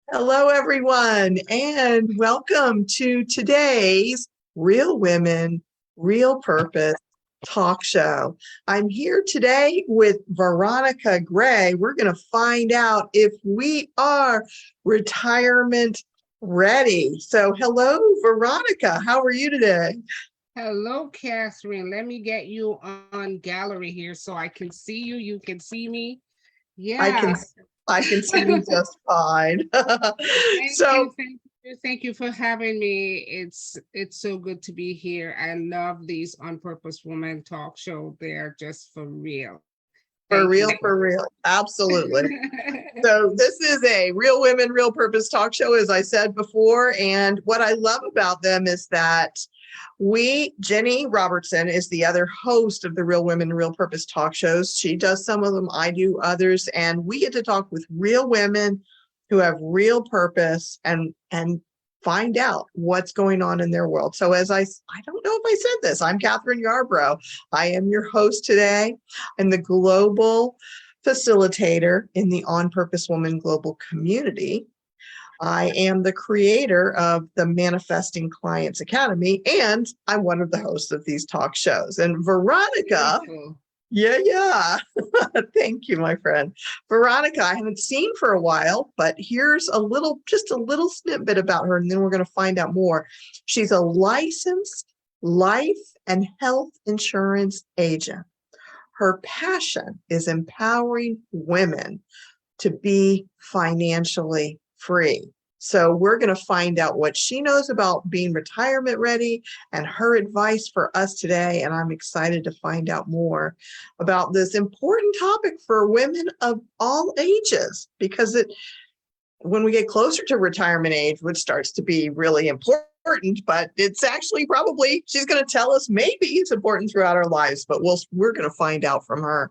Hello, everyone, and welcome to today's Real Women, Real Purpose talk show. I'm here today with Veronica Grey. We're going to find out if we are retirement ready. So, hello, Veronica. How are you today? Hello, Kathryn. Let me get you on gallery here so I can see you. You can see me. I can Yeah. I can see you just fine. Thank you, So, thank you for having me. It's so good to be here. I love these On Purpose Women talk show. They're just for real. Thank you. for real, absolutely. So this is a Real Women, Real Purpose talk show, as I said before. And what I love about them is that Jenny Robertson is the other host of the Real Women, Real Purpose talk shows. She does some of them, I do others, and we get to talk with real women who have real purpose and find out what's going on in their world. So I don't know if I said this, I'm Kathryn Yarborough. I am your host today. I'm the global facilitator in the On Purpose Woman Global Community. I am the creator of the Manifesting Clients Academy, and I'm one of the hosts of these talk shows. And Veronica, Beautiful. yeah. Thank you, my friend. Veronica, I haven't seen for a while, but here's just a little snippet about her, and then we're going to find out more. She's a licensed life and health insurance agent. Her passion is empowering women to be financially free. So we're going to find out what she knows about being retirement ready and her advice for us today. And I'm excited to find out more about this important topic for women of all ages, because when we get closer to retirement age, which starts to be really important, but it's actually probably, she's going to tell us maybe it's important throughout our lives, but we're going to find out from her.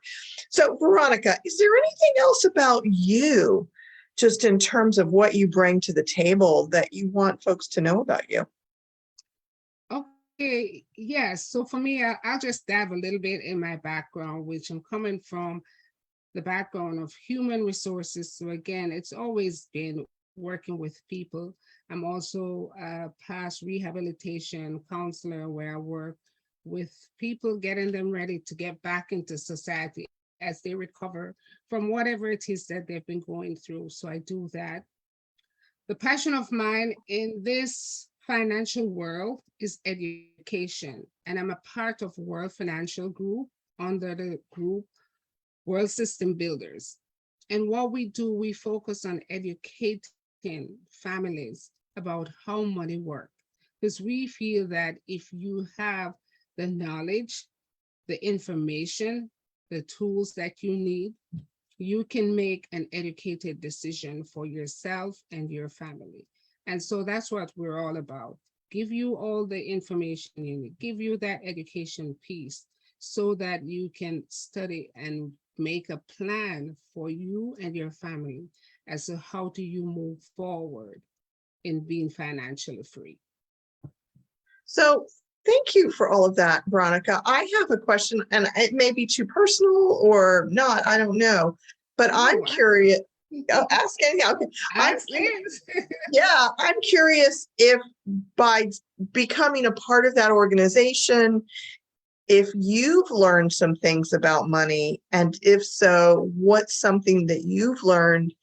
So Veronica, is there anything else about you, just in terms of what you bring to the table, that you want folks to know about you? Okay, yes. So for me, I'll just dive a little bit in my background, which I'm coming from the background of human resources. So again, it's always been working with people. I'm also a past rehabilitation counselor where I work with people, getting them ready to get back into society as they recover from whatever it is that they've been going through. So I do that. The passion of mine in this financial world is education, and I'm a part of World Financial Group under the group World System Builders. And what we do, we focus on educating families about how money works. Because we feel that if you have the knowledge, the information, the tools that you need, you can make an educated decision for yourself and your family. And so that's what we're all about. Give you all the information you need, give you that education piece so that you can study and make a plan for you and your family as to how do you move forward in being financially free. So thank you for all of that, Veronica. I have a question, and it may be too personal or not, I don't know, but I'm Oh, curious. Oh, ask anything. Okay. I'm ask this. Yeah, I'm curious if by becoming a part of that organization, if you've learned some things about money, and if so, what's something that you've learned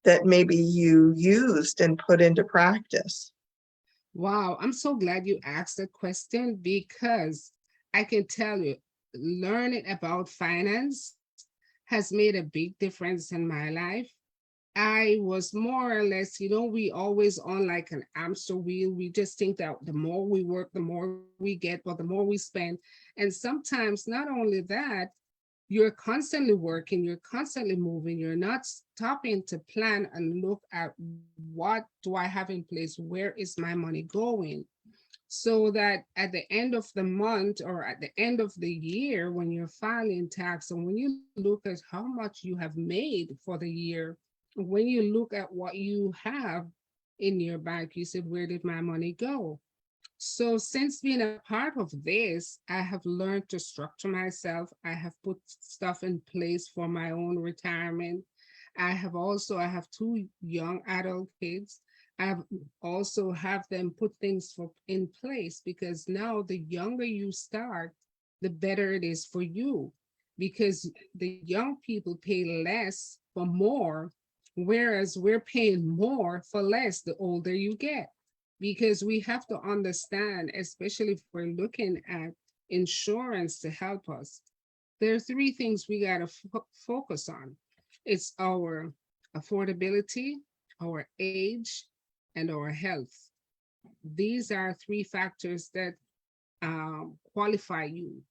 that maybe you used and put into practice? Wow, I'm so glad you asked that question because I can tell you, learning about finance has made a big difference in my life. I was more or less, we always on like an hamster wheel. We just think that the more we work, the more we get, but the more we spend. And sometimes, not only that, you're constantly working, you're constantly moving, you're not stopping to plan and look at what do I have in place? Where is my money going? So that at the end of the month or at the end of the year, when you're filing tax and when you look at how much you have made for the year, when you look at what you have in your bank, you said, where did my money go? So, since being a part of this, I have learned to structure myself. I have put stuff in place for my own retirement. I have two young adult kids. I have also have them put things in place, because now the younger you start, the better it is for you, because the young people pay less for more, whereas we're paying more for less the older you get. Because we have to understand, especially if we're looking at insurance to help us, there are three things we got to focus on. It's our affordability, our age, and our health. These are three factors that qualify you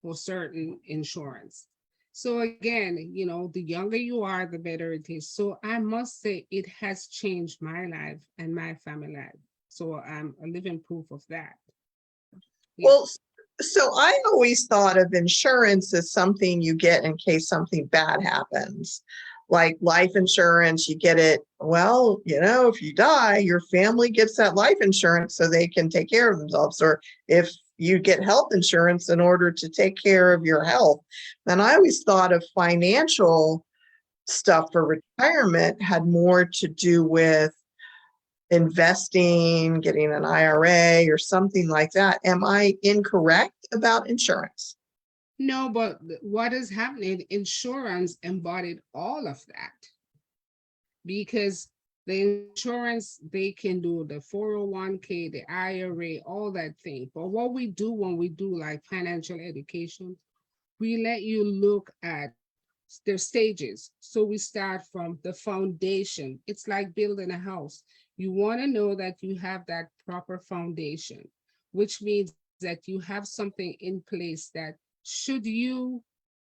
for certain insurance. So again, the younger you are, the better it is. So I must say it has changed my life and my family life. So I'm a living proof of that. Yeah. Well, so I always thought of insurance as something you get in case something bad happens. Like life insurance, you get it, well, if you die, your family gets that life insurance so they can take care of themselves. Or if you get health insurance in order to take care of your health. And I always thought of financial stuff for retirement had more to do with investing, getting an IRA or something like that. Am I incorrect about insurance? No, but what is happening? Insurance embodied all of that, because the insurance, they can do the 401k, the IRA, all that thing. But what we do when we do like financial education, we let you look at their stages. So we start from the foundation. It's like building a house. You want to know that you have that proper foundation, which means that you have something in place that should you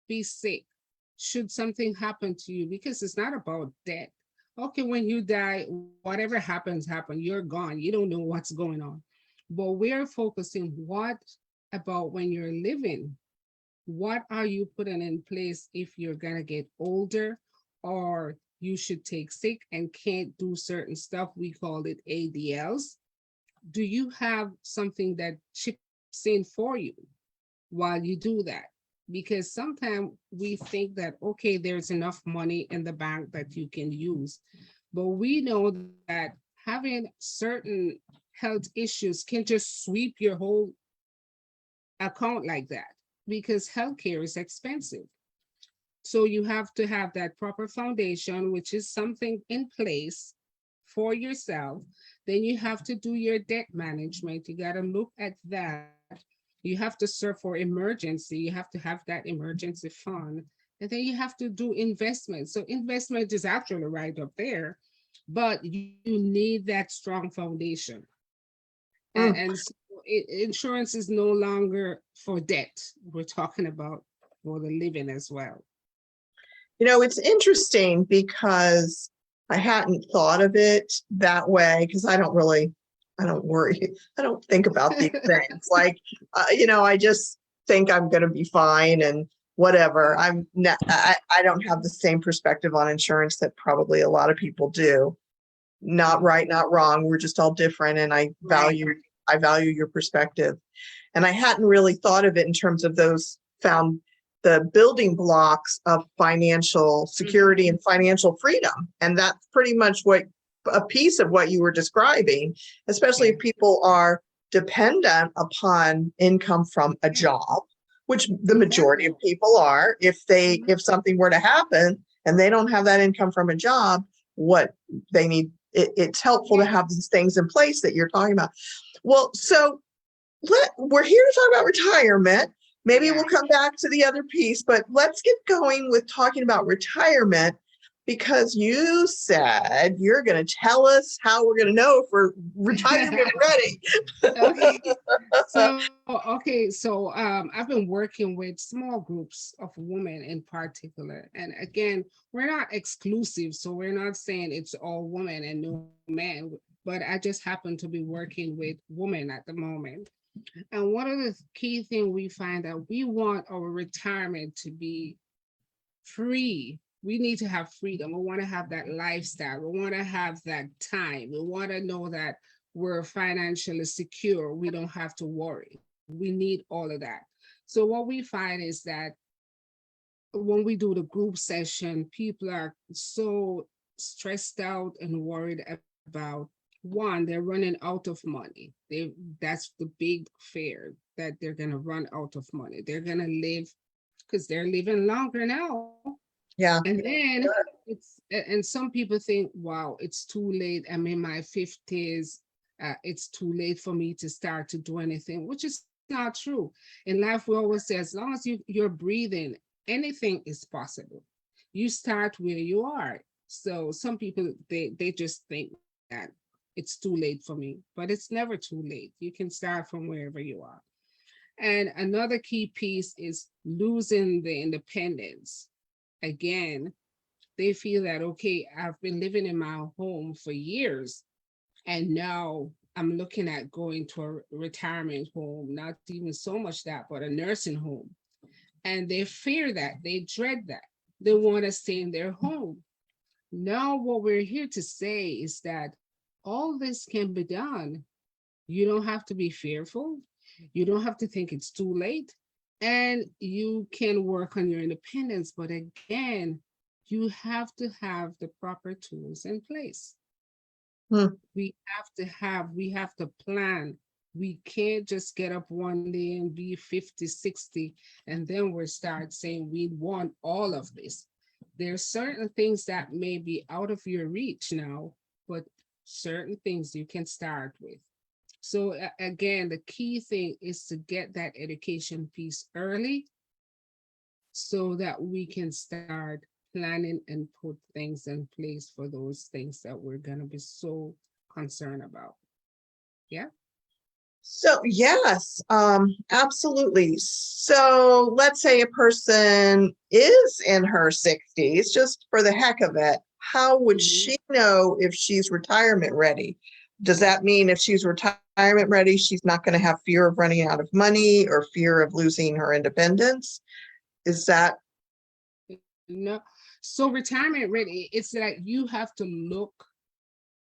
be sick, should something happen to you, because it's not about death. Okay, when you die, whatever happens, you're gone. You don't know what's going on. But we're focusing what about when you're living? What are you putting in place if you're gonna get older, or you should take sick and can't do certain stuff? We call it ADLs. Do you have something that chips in for you while you do that? Because sometimes we think that, okay, there's enough money in the bank that you can use, but we know that having certain health issues can just sweep your whole account like that, because healthcare is expensive. So you have to have that proper foundation, which is something in place for yourself. Then you have to do your debt management. You got to look at that. You have to serve for emergency. You have to have that emergency fund. And then you have to do investment. So investment is actually right up there, but you need that strong foundation. Mm. And so insurance is no longer for debt. We're talking about for the living as well. It's interesting because I hadn't thought of it that way, because I don't worry. I don't think about these things. Like, I just think I'm going to be fine and whatever. I don't have the same perspective on insurance that probably a lot of people do. Not right, not wrong. We're just all different. And Right. I value your perspective. And I hadn't really thought of it in terms of the building blocks of financial security and financial freedom. And that's pretty much a piece of what you were describing, especially if people are dependent upon income from a job, which the majority of people are. If something were to happen and they don't have that income from a job, what they need, it's helpful to have these things in place that you're talking about. Well, so we're here to talk about retirement. Maybe we'll come back to the other piece, but let's get going with talking about retirement, because you said you're going to tell us how we're going to know if we're retirement ready. Okay. I've been working with small groups of women in particular. And again, we're not exclusive. So we're not saying it's all women and no men, but I just happen to be working with women at the moment. And one of the key things we find that we want our retirement to be free. We need to have freedom. We want to have that lifestyle. We want to have that time. We want to know that we're financially secure. We don't have to worry. We need all of that. So what we find is that when we do the group session, people are so stressed out and worried about, one, they're running out of money. That's the big fear, that they're gonna run out of money. They're gonna live, because they're living longer now. Yeah. And then and some people think, wow, it's too late. I'm in my 50s. It's too late for me to start to do anything, which is not true. In life, we always say, as long as you're breathing, anything is possible. You start where you are. So some people, they just think that it's too late for me, but it's never too late. You can start from wherever you are. And another key piece is losing the independence. Again, they feel that, okay, I've been living in my home for years, and now I'm looking at going to a retirement home, not even so much that, but a nursing home. And they fear that, they dread that. They want to stay in their home. Now, what we're here to say is that all this can be done. You don't have to be fearful. You don't have to think it's too late. And you can work on your independence. But again, you have to have the proper tools in place. Hmm. We have to plan. We can't just get up one day and be 50, 60, and then we'll start saying we want all of this. There's certain things that may be out of your reach now, but certain things you can start with. So again, the key thing is to get that education piece early so that we can start planning and put things in place for those things that we're going to be so concerned about. Yeah. So yes, absolutely. So let's say a person is in her 60s, just for the heck of it. How would she know if she's retirement ready? Does that mean if she's retirement ready, she's not going to have fear of running out of money or fear of losing her independence? Is that? No. So retirement ready, it's like you have to look,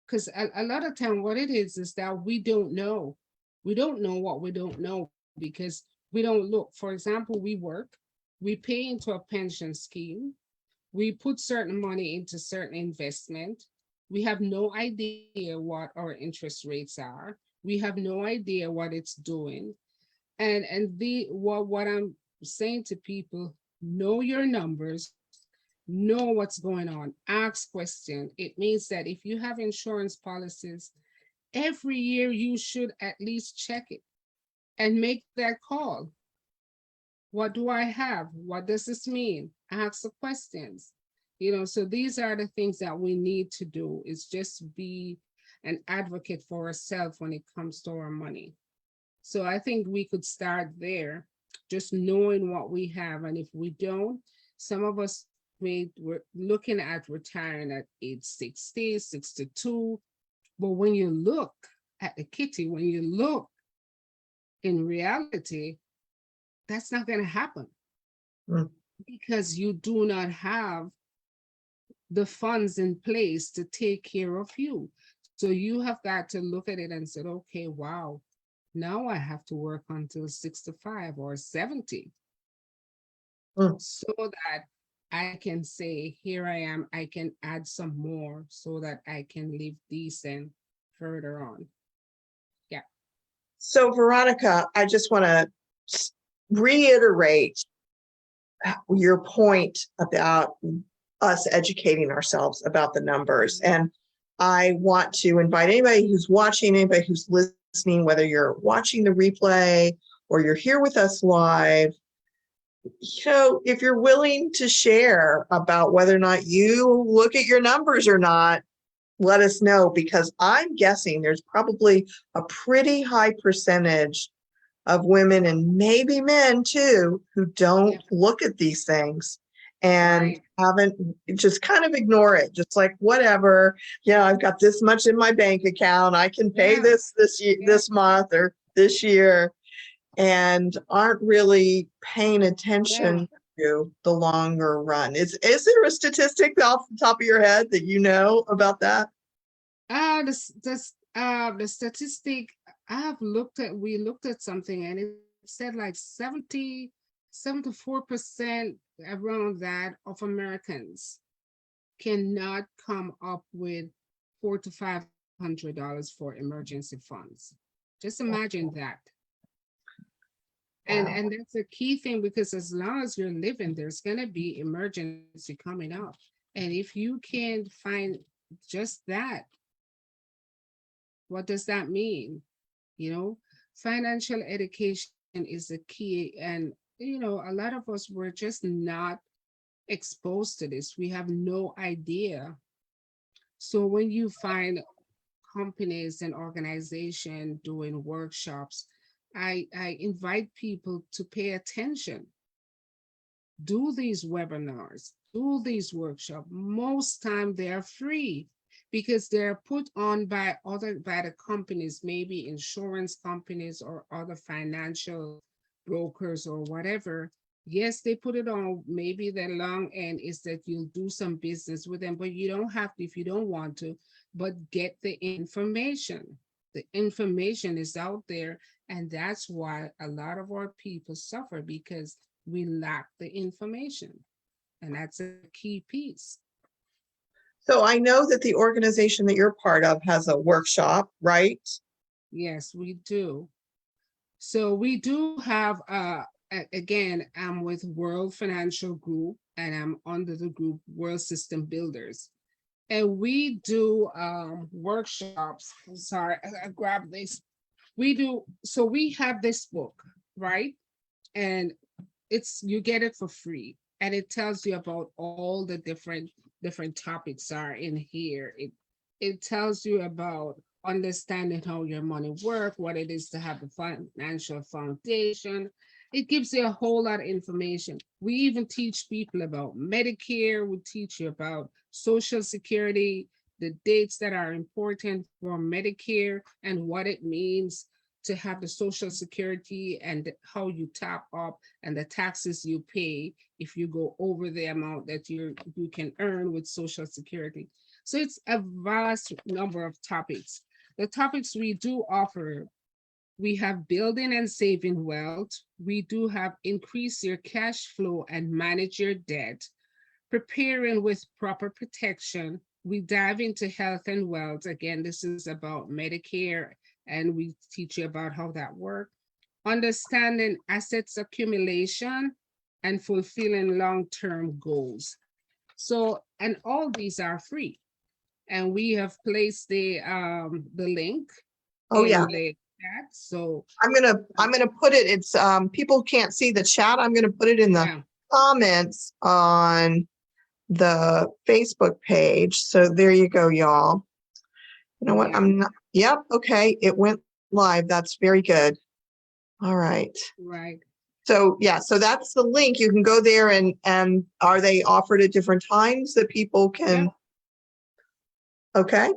because a lot of time what it is that we don't know. We don't know what we don't know because we don't look. For example, we work, we pay into a pension scheme, we put certain money into certain investment. We have no idea what our interest rates are. We have no idea what it's doing. And the what I'm saying to people, know your numbers, know what's going on, ask questions. It means that if you have insurance policies, every year you should at least check it and make that call. What do I have? What does this mean? Ask the questions. So these are the things that we need to do, is just be an advocate for ourselves when it comes to our money. So I think we could start there, just knowing what we have. And if we don't, some of us we're looking at retiring at age 60, 62. But when you look at the kitty, when you look in reality, that's not going to happen because you do not have the funds in place to take care of you. So you have got to look at it and say, okay, wow, now I have to work until 65 or 70 so that I can say, here I am, I can add some more so that I can live decent further on. Yeah. So Veronica, I just want to reiterate your point about us educating ourselves about the numbers. And I want to invite anybody who's watching, anybody who's listening, whether you're watching the replay or you're here with us live, if you're willing to share about whether or not you look at your numbers or not, let us know, because I'm guessing there's probably a pretty high percentage of women and maybe men too, who don't look at these things and haven't, just kind of ignore it. Just like, whatever, I've got this much in my bank account. I can pay this month or this year, and aren't really paying attention to the longer run. Is there a statistic off the top of your head that you know about that? The statistic we looked at something and it said like 74% around that of Americans cannot come up with $400 to $500 for emergency funds. Just imagine that. Wow. And that's a key thing, because as long as you're living, there's gonna be emergency coming up. And if you can't find just that, what does that mean? You know, financial education is the key. And a lot of us were just not exposed to this. We have no idea. So when you find companies and organizations doing workshops, I invite people to pay attention. Do these webinars, do these workshops. Most time they are free, because they're put on by the companies, maybe insurance companies or other financial brokers or whatever. Yes, they put it on. Maybe the long end is that you'll do some business with them, but you don't have to if you don't want to, but get the information. The information is out there, and that's why a lot of our people suffer, because we lack the information. And that's a key piece. So I know that the organization that you're part of has a workshop, right? Yes, we do. So we do have, again, I'm with World Financial Group, and I'm under the group World System Builders. And we do workshops. I'm sorry, I grabbed this. So we have this book, right? And you get it for free. And it tells you about all the different topics are in here. It tells you about understanding how your money work, what it is to have a financial foundation. It gives you a whole lot of information. We even teach people about Medicare. We teach you about Social Security, the dates that are important for Medicare, and what it means to have the Social Security, and how you top up, and the taxes you pay if you go over the amount that you can earn with Social Security. So it's a vast number of topics. The topics we do offer, we have building and saving wealth. We do have increase your cash flow and manage your debt, preparing with proper protection. We dive into health and wealth. Again, this is about Medicare, and we teach you about how that works. Understanding assets accumulation and fulfilling long-term goals. So, and all these are free. And we have placed the link Oh, yeah. in the chat. So I'm gonna put it, it's people can't see the chat. I'm gonna put it in the yeah, comments on the Facebook page. So there you go, y'all. You know what? yeah, I'm not, yep, okay, it went live. That's very good. All right. right. So yeah, so that's the link. You can go there, and are they offered at different times that people can? Yeah. Okay.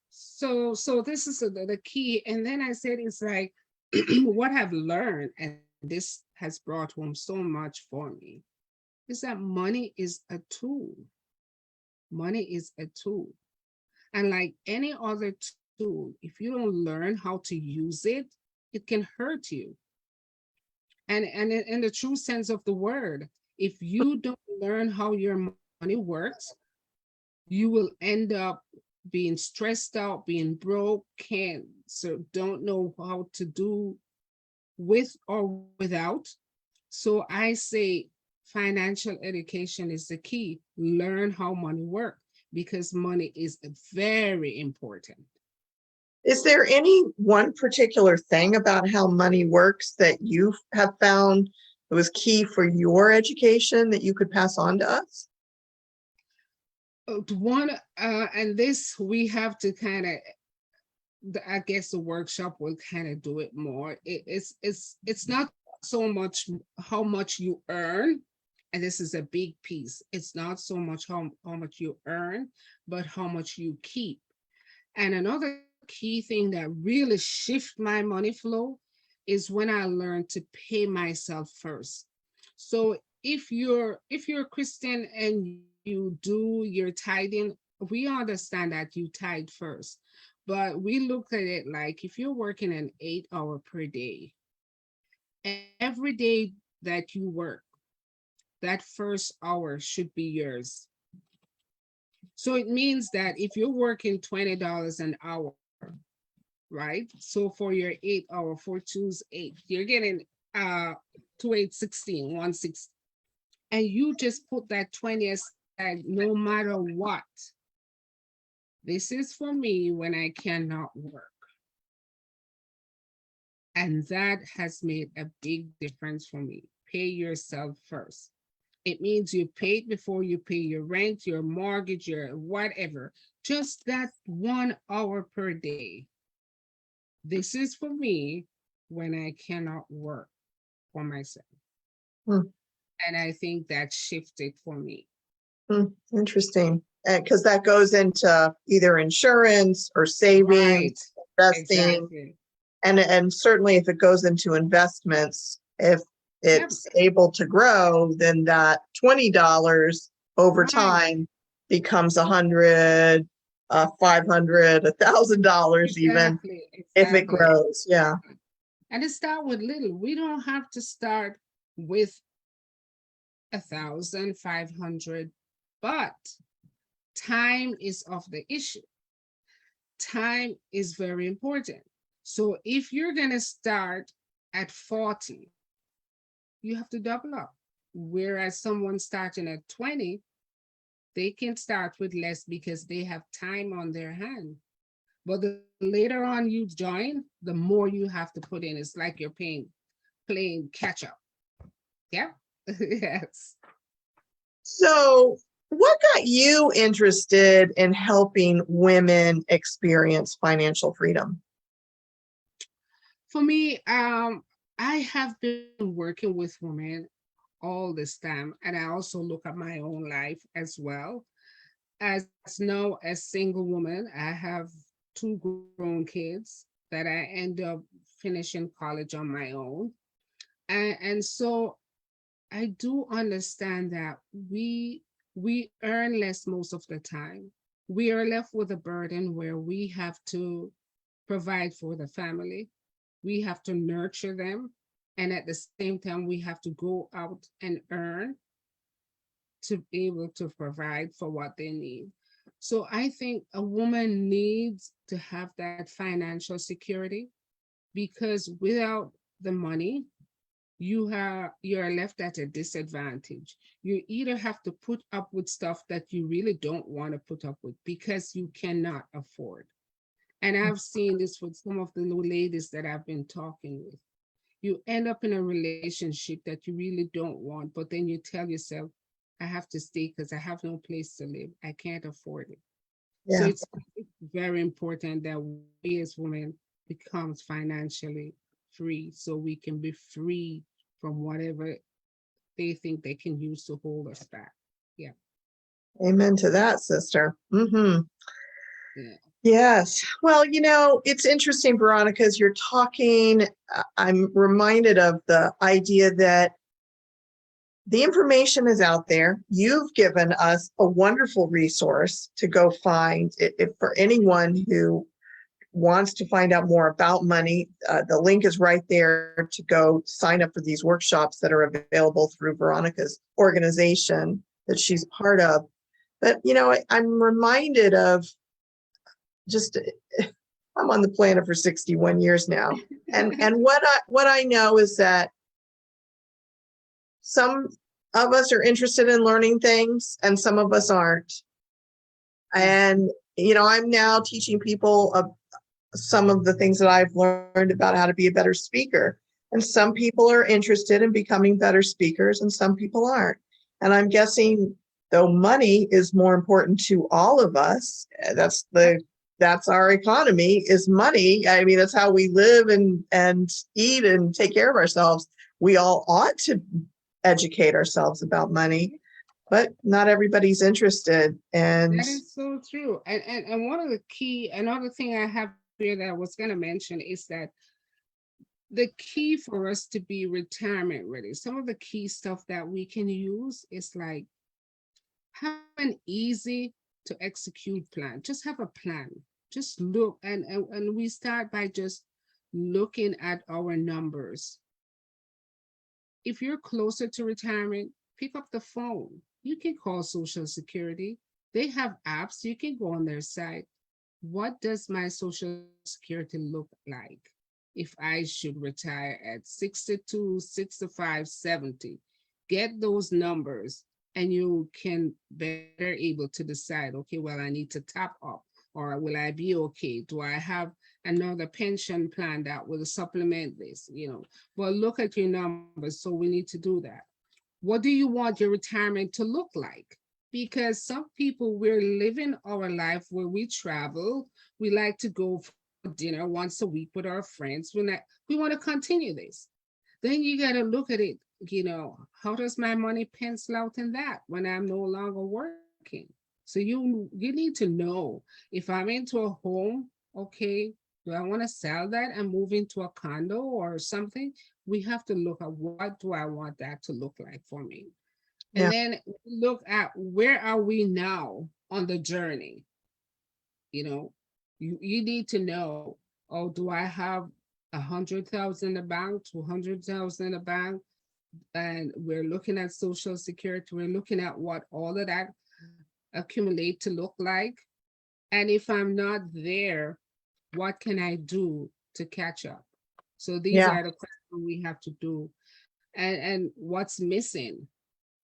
So this is the key. And then I said, it's like what I've learned, and this has brought home so much for me, is that money is a tool. Money is a tool. And like any other tool, if you don't learn how to use it, it can hurt you. And in the true sense of the word, if you don't learn how your money works, you will end up being stressed out, being broke, can't, so don't know how to do with or without. So I say financial education is the key. Learn how money works, because money is very important. Is there any one particular thing about how money works that you have found that was key for your education that you could pass on to us? One, and this we have to kind of, I guess the workshop will kind of do it more. It's not so much how much you earn, and this is a big piece. It's not so much how much you earn, but how much you keep. And another key thing that really shift my money flow is when I learned to pay myself first. So if you're a Christian and you do your tithing, we understand that you tithe first. But we look at it like, if you're working an 8 hour per day, every day that you work, that first hour should be yours. So it means that if you're working $20 an hour, right? So for your 8 hour, 4 2 is 8, you're getting 2 8 16, 160. And you just put that 20 aside no matter what. This is for me when I cannot work. And that has made a big difference for me. Pay yourself first. It means you paid before you pay your rent, your mortgage, your whatever. Just that 1 hour per day. This is for me when I cannot work for myself. Hmm. And I think that shifted for me. Interesting. Because that goes into either insurance or savings, investing. Exactly. And certainly if it goes into investments, if it's able to grow, then that $20 over time becomes $100, $500, $1,000 even if it grows. Yeah. And it start with little. We don't have to start with 1,500, but time is of the issue. Time is very important. So if you're gonna start at 40, you have to double up. Whereas someone starting at 20, they can start with less because they have time on their hand. But the later on you join, the more you have to put in. It's like you're playing catch up. Yeah. Yes. So what got you interested in helping women experience financial freedom? For me, I have been working with women all this time, and I also look at my own life as well. As now, as single woman, I have 2 grown kids that I end up finishing college on my own. And so I do understand that we earn less most of the time. We are left with a burden where we have to provide for the family. We have to nurture them. And at the same time, we have to go out and earn to be able to provide for what they need. So I think a woman needs to have that financial security, because without the money, you're left at a disadvantage. You either have to put up with stuff that you really don't want to put up with because you cannot afford. And I've seen this with some of the new ladies that I've been talking with. You end up in a relationship that you really don't want, but then you tell yourself, I have to stay because I have no place to live. I can't afford it. So Yeah. it's very important that we as women becomes financially free so we can be free from whatever they think they can use to hold us back. Yeah. Amen to that, sister. Yeah. Yes. Well, it's interesting, Veronica, as you're talking, I'm reminded of the idea that the information is out there. You've given us a wonderful resource to go find if for anyone who wants to find out more about money. The link is right there to go sign up for these workshops that are available through Veronica's organization that she's part of. But, I'm reminded of just, I'm on the planet for 61 years now. And what I know is that some of us are interested in learning things and some of us aren't. And, I'm now teaching people some of the things that I've learned about how to be a better speaker. And some people are interested in becoming better speakers and some people aren't. And I'm guessing though money is more important to all of us, that's our economy is money. I mean, that's how we live and eat and take care of ourselves. We all ought to educate ourselves about money, but not everybody's interested. And that is so true. And one of the key, another thing I have here that I was going to mention is that the key for us to be retirement ready, some of the key stuff that we can use is like have an easy to execute plan. Just have a plan. Just look and we start by just looking at our numbers. If you're closer to retirement, pick up the phone. You can call Social Security. They have apps. You can go on their site. What does my Social Security look like if I should retire at 62, 65, 70? Get those numbers and you can better able to decide, okay, well, I need to top up, or will I be okay? Do I have another pension plan that will supplement this? Well, look at your numbers. So we need to do that. What do you want your retirement to look like? Because some people, we're living our life where we travel. We like to go for dinner once a week with our friends. We want to continue this. Then you got to look at it, how does my money pencil out in that when I'm no longer working? So you need to know, if I'm into a home, okay, do I want to sell that and move into a condo or something? We have to look at, what do I want that to look like for me? Yeah. And then look at, where are we now on the journey? You need to know, oh, do I have 100,000 in the bank, 200,000 in the bank? And we're looking at Social Security. We're looking at what all of that accumulate to look like. And if I'm not there, what can I do to catch up? So these Yeah. are the questions we have to do. And what's missing?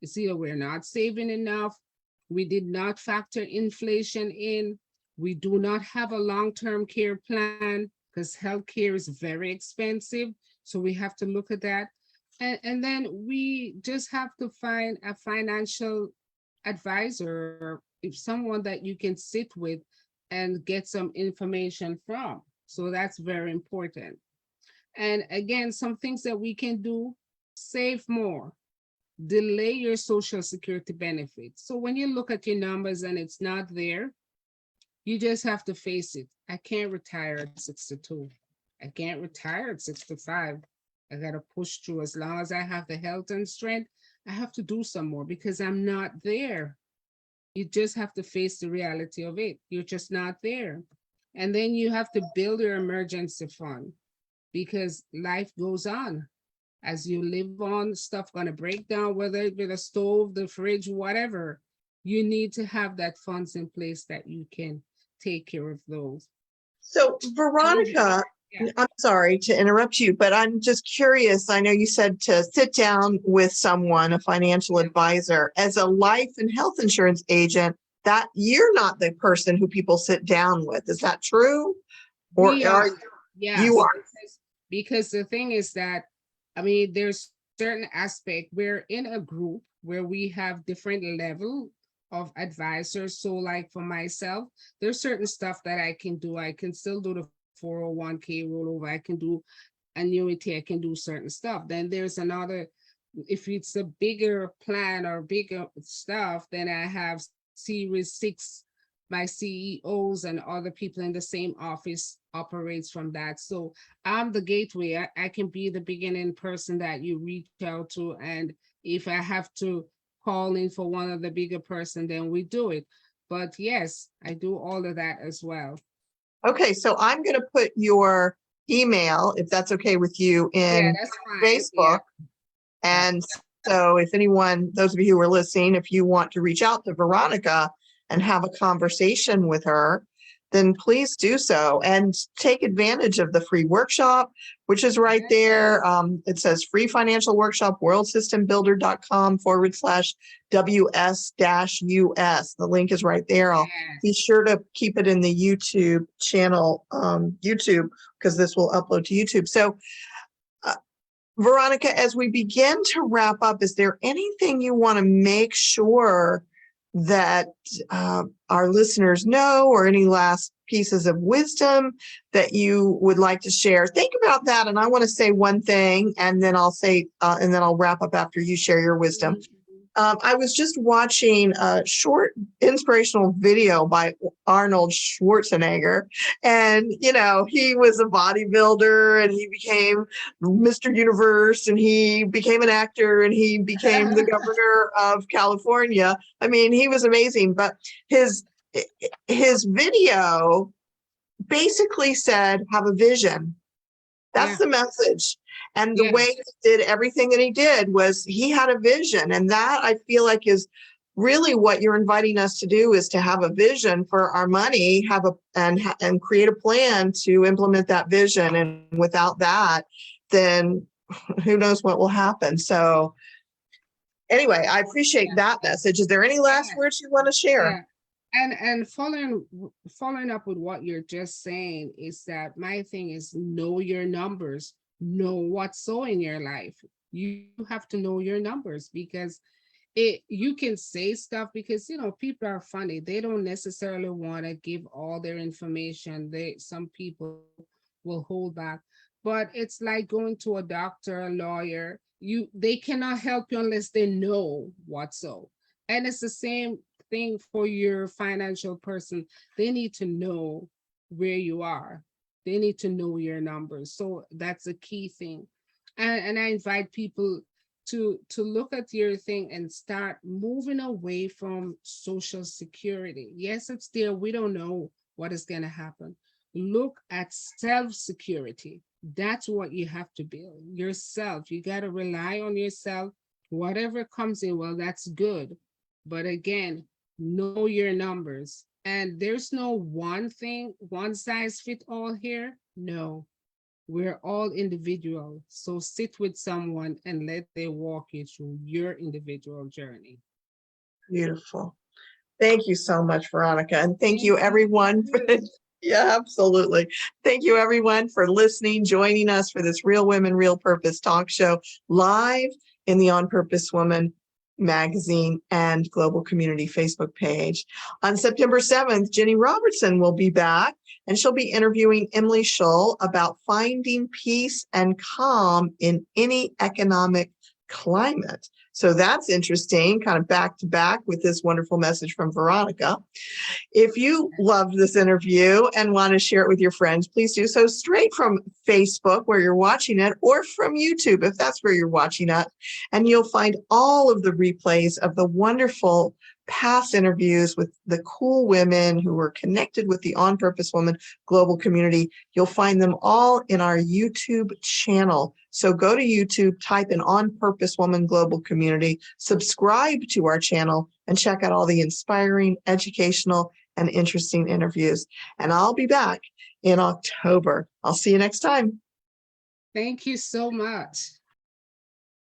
It's either we're not saving enough, we did not factor inflation in, we do not have a long-term care plan, because healthcare is very expensive. So we have to look at that. And then we just have to find a financial advisor, if someone that you can sit with and get some information from. So that's very important. And again, some things that we can do: save more, delay your Social Security benefits. So when you look at your numbers and it's not there, you just have to face it. I can't retire at 62. I can't retire at 65. I got to push through. As long as I have the health and strength, I have to do some more because I'm not there. You just have to face the reality of it. You're just not there. And then you have to build your emergency fund, because life goes on. As you live on, stuff gonna break down, whether it be the stove, the fridge, whatever. You need to have that funds in place that you can take care of those. So Veronica, Yeah. I'm sorry to interrupt you, but I'm just curious. I know you said to sit down with someone, a financial advisor. As a life and health insurance agent, that you're not the person who people sit down with. Is that true? Or We are yes, you are? because the thing is that, there's certain aspect, we're in a group where we have different level of advisors. So like for myself, there's certain stuff that I can do. I can still do the 401k rollover. I can do annuity. I can do certain stuff. Then there's another, if it's a bigger plan or bigger stuff, then I have Series 6. My CEOs and other people in the same office operates from that. So I'm the gateway. I can be the beginning person that you reach out to. And if I have to call in for one of the bigger person, then we do it. But yes, I do all of that as well. Okay, so I'm going to put your email, if that's okay with you, Yeah, in that's fine. Facebook. Yeah. And so if anyone, those of you who are listening, if you want to reach out to Veronica and have a conversation with her, then please do so and take advantage of the free workshop, which is right there. It says free financial workshop, worldsystembuilder.com/WS-US. The link is right there. I'll be sure to keep it in the YouTube channel, YouTube, because this will upload to YouTube. So Veronica, as we begin to wrap up, is there anything you want to make sure that our listeners know, or any last pieces of wisdom that you would like to share? Think about that. And I want to say one thing, and then I'll say, and then I'll wrap up after you share your wisdom. I was just watching a short inspirational video by Arnold Schwarzenegger, and he was a bodybuilder and he became Mr. Universe and he became an actor and he became the governor of California. I mean, he was amazing, but his video basically said, have a vision That's Yeah. the message. And the Yeah. way he did everything that he did was he had a vision. And that I feel like is really what you're inviting us to do, is to have a vision for our money, and create a plan to implement that vision. And without that, then who knows what will happen. So anyway, I appreciate Yeah. that message. Is there any last Yeah. words you want to share? Yeah. And following up with what you're just saying is that my thing is know your numbers, know what's so in your life. You have to know your numbers, because you can say stuff, because people are funny. They don't necessarily want to give all their information. Some people will hold back, but it's like going to a doctor, a lawyer. They cannot help you unless they know what's so. And it's the same thing for your financial person. They need to know where you are. They need to know your numbers. So that's a key thing. And I invite people to look at your thing and start moving away from social security. Yes, it's there. We don't know what is going to happen. Look at self-security. That's what you have to build yourself. You got to rely on yourself. Whatever comes in, well, that's good. But again, know your numbers. And there's no one thing, one size fit all here. No, we're all individual. So sit with someone and let them walk you through your individual journey. Beautiful. Thank you so much, Veronica. And thank Thank you, you. everyone. Yeah, absolutely. Thank you, everyone, for listening, joining us for this Real Women, Real Purpose talk show live in the On Purpose Woman magazine and global community Facebook page. On September 7th, Jenny Robertson will be back, and she'll be interviewing Emily Shull about finding peace and calm in any economic climate. So that's interesting, kind of back to back with this wonderful message from Veronica. If you loved this interview and want to share it with your friends, please do so straight from Facebook where you're watching it, or from YouTube if that's where you're watching it. And you'll find all of the replays of the wonderful past interviews with the cool women who were connected with the On Purpose Woman global community. You'll find them all in our YouTube channel. So go to YouTube, type in On Purpose Woman global community, subscribe to our channel, and check out all the inspiring, educational, and interesting interviews. And I'll be back in October. I'll see you next time. Thank you so much.